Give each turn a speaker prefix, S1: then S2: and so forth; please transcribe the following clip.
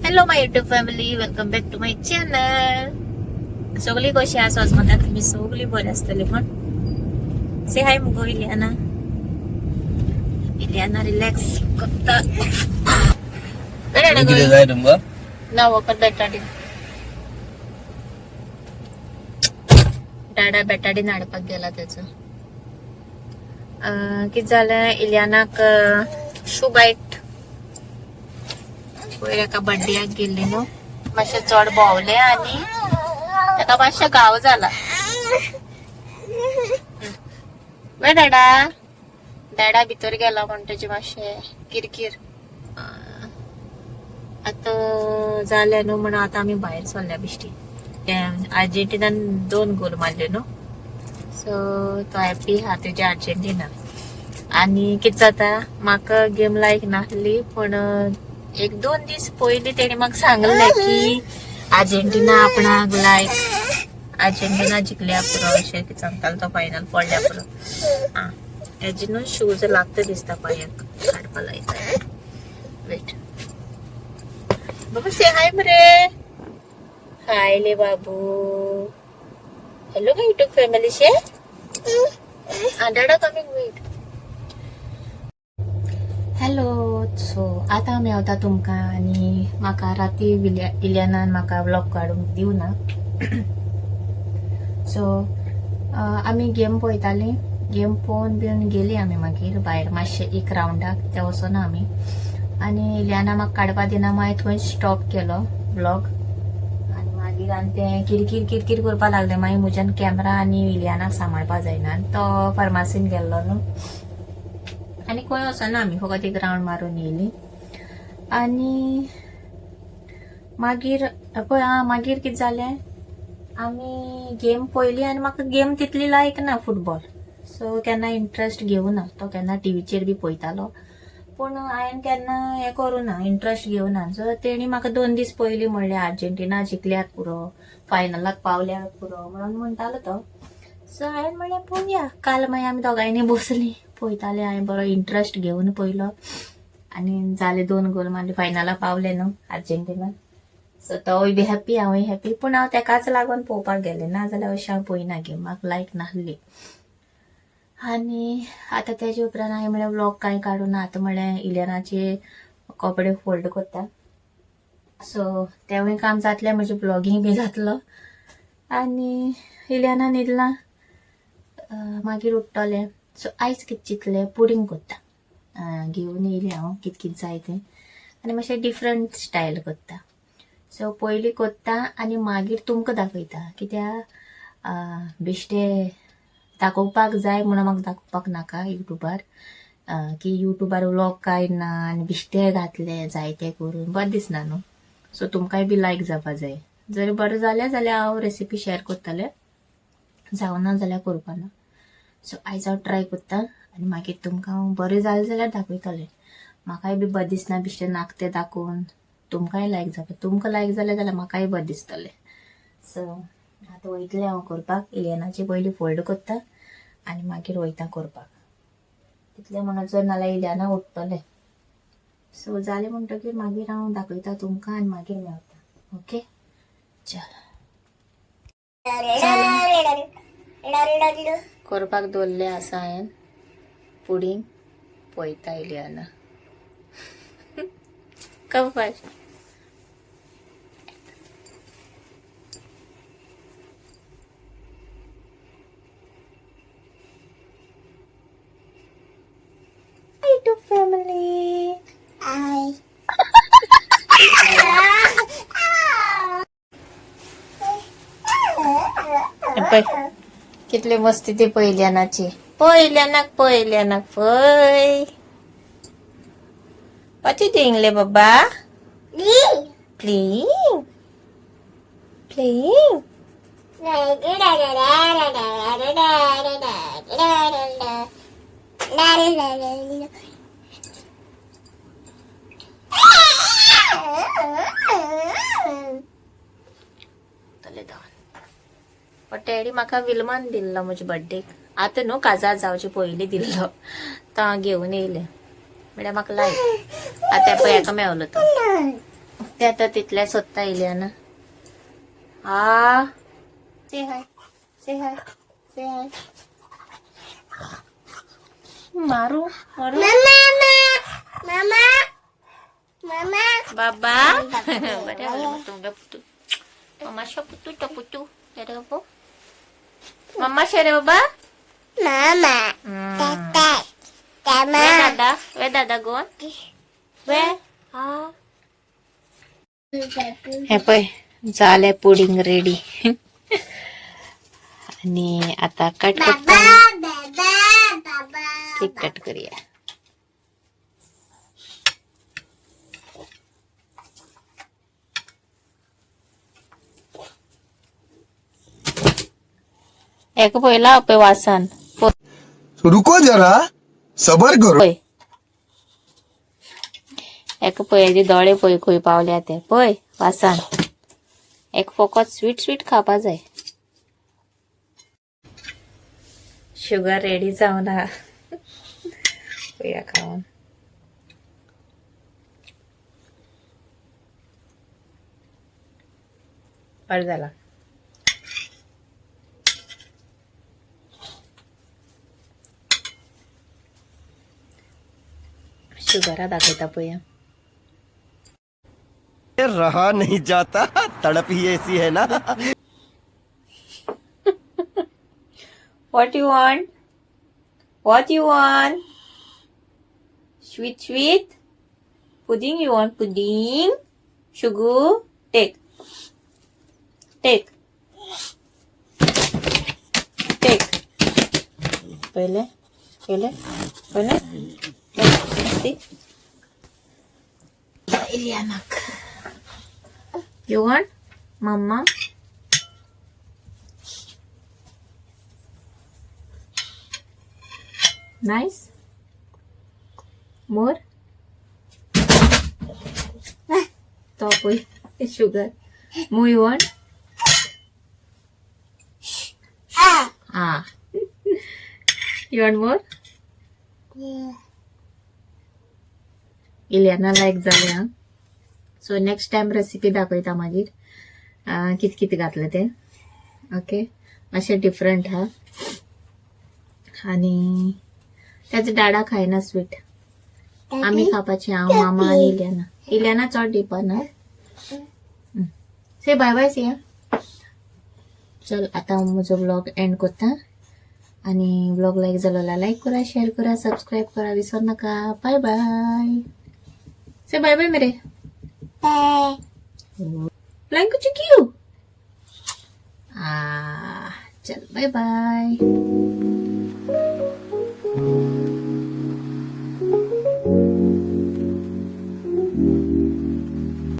S1: Hello my YouTube family, welcome back to my channel. सगळी कशी आसा म्हणतात तुम्ही सगळी बरी असतली. पण से हाय मुगो इलियाना. इलियाना रिलॅक्स करता
S2: किती जाय तुमका
S1: ना वखत बेटाडी डाडा बेटाडी नाडपाक गेला त्याचं. किती झालं इलियानाक शू बाईट पयर एका बड्डेक गेल्ली न्हू, मातशें चड भोंवले आनी ताका मातशें घाव जाला. वे डाडा डाडा भितर गेला म्हण तेजे मातशें किरकिर. आतां जालें न्हू म्हणून आतां आमी भायर सरल्या बिश्टी. अर्जेंटिनान 2 गोल मारले न्हू, सो तो हॅप्पी हा तेजे अर्जेंटिना. आनी कितें जाता, म्हाका गेम लायक नासली, पण 1-2 दीस पयलीं तेणी म्हाका सांगलें की अर्जेंटिना आपणाक लायक अर्जेंटिना जिखल्या पुरो अशें कितें सांगतालो तो फायनल पडल्या पुरो. हेजे न्हू शूज लागता दिसता पांयाक काडपा लायता. वेट बाबू से हाय मरे. हाय ले बाबू. हॅलो माय युट्यूब फॅमिली शे. डाडा कमिंग वेट. हॅलो. सो आता आमी मेवता तुमकां आनी म्हाका राती इलियानान म्हाका व्लॉग काडूंक दिवना. सो आमी गेम पळयतालीं. गेम पळोवन बिवन गेली आमी मागीर भायर मातशें एक रावंडाक. ते वचोना आमी. आनी इलियाना म्हाका काडपा दिना, मागीर थंय स्टॉप केलो व्लॉग. आनी मागीर आनी तें किरकिर किरकिर करपा लागलें. मागीर म्हज्यान कॅमेरा आनी इलियानाक सांबाळपा जायना आनी तो फार्मासीन गेल्लो न्हू. आनी खंय वचना आमी, फकत एक रावंड मारून येयली. आनी मागीर पळय मागीर कितें जालें, आमी गेम पळयली आनी म्हाका गेम तितली लायक ना फुटबॉल. सो केन्ना इंट्रस्ट घेवना. तो केन्ना टीव्हीचेर बी पळयतालो, पूण हांवें केन्ना हें करूना, इंट्रस्ट घेवना. सो तेणी म्हाका 2 दीस पयलीं म्हणलें अर्जेंटिना जिखल्याक पुरो, फायनलाक पावल्याक पुरो म्हणून म्हणटालो तो. सो हांवें म्हणलें पळोवया. काल मागीर आमी दोगांयनी बसलीं पळयतालें. हांवें बरो इंट्रस्ट घेवन पळयलो आनी जाले 2 गोल मारले. फायनलाक पावले न्हू अर्जेंटिना. सो तोय बी हॅप्पी, हांवूय हॅप्पी. पूण हांव तेकाच लागून पळोवपाक गेलें, ना जाल्यार अशें हांव पळयना गेम. म्हाका लायक नासली. आनी आतां तेजे उपरांत हांवें म्हणलें व्लॉग कांय काडूना. आतां म्हणलें इलियानाचे कपडे फोल्ड करता. सो तेवूय काम जातलें, म्हजें ब्लॉगींग बी जातलो. आनी इलियाना न्हिदला, मागीर उठटलें. सो आयज कितें चिंतलें, पुडींग करता. घेवन येयलें हांव कितें कितें जाय तें. आनी मातशें डिफरंट स्टायल करता. सो पयलीं करता आनी मागीर तुमकां दाखयता. कित्याक बेश्टें दाखोवपाक जाय म्हणून म्हाका दाखोवपाक नाका युट्यूबार. की युट्यूबार व्लॉग काडना आनी बेश्टें घातलें जायतें करून बरें दिसना न्हू. सो तुमकांय बी लायक जावपा जाय. जर बरें जालें जाल्यार हांव रेसिपी शेअर करतलें, जावना जाल्यार करपा ना. सो आयज हांव ट्राय करता आनी मागीर तुमकां हांव बरें जालें जाल्यार दाखयतलें. म्हाकाय बी बरें दिसना बेश्टें नाका तें दाखोवन. तुमकांय लायक जाता. तुमकां लायक जालें जाल्यार म्हाकाय बरें दिसतलें. सो आतां वयतलें हांव करपाक. इलियानाची पयलीं फोल्ड करता आनी मागीर वयता करपाक. तितलें म्हणून जर नाल्यार इलियाना उठतलें. सो जालें म्हणटकीर मागीर हांव दाखयता तुमकां आनी मागीर मेवता. ओके चल. करपाक दवरलें आसा हांवें पुडींग. पळयता इलियाना कपाश. YouTube family. Hi. कितले मस्ती ते पहिल्यानाची. पहिल्यानाक पय. What you doing, le baba? Playing. Playing. Daddy म्हाका विलमान दिल्लो म्हज्या बर्थडेक. आतां न्हू काजार जावचे पयलीं दिल्लो. तो हांव घेवन येयलें. म्हळ्यार म्हाका लायक. आतां पळय हेका मेवलो तो. ते आता तिथल्या स्वतः इल्या ना. हा से हाय से हाय से हाय. मारू मारू बाबा. बरं तुंगा पुतू मम्मा शपुतू टपुतू शेरबो मम्मा शेरबा वे दादा गोन वे. हा हे पय झालंय पुडिंग रेडी. आणि आता कट केक कट करूया. एक पहिला पे वासन
S2: रुको जरा सबर करो.
S1: एक पयाचे दोळे पय खंय पावल्या ते पय वासान. एक फकत स्वीट स्वीट खावपा जाय. शुगर रेडी जावन हा. पया खावन बरं झाला. शुगर दाखवता पया.
S2: रहा नहीं जाता तड़प ही ऐसी है ना.
S1: What you want? What you want? Sweet, sweet? Pudding, you want pudding? Sugar? Take. Take. Take. पहले. See? Ilianak. You want? Mama? Nice. More. Top with sugar. More you want? Ah. You want more? Ileana like झाले हा. So next time recipe दाखवता माझी कित कित घातलं ते. Okay असे डिफरंट हा. आणि त्याचे डाडा खायना स्वीट आम्ही खापाचे हांव मामा आणि इलियाना चड डिपना. से बाय बाय से. चल आता म्हजो ब्लॉग एंड करता. आणि ब्लॉग लाईक झालेला लाईक करा शेअर करा सबस्क्राईब करा विसरू नका. बाय बाय से बाय बाय मेरे. फ्लाइंग कुछ क्यों. चल बाय बाय.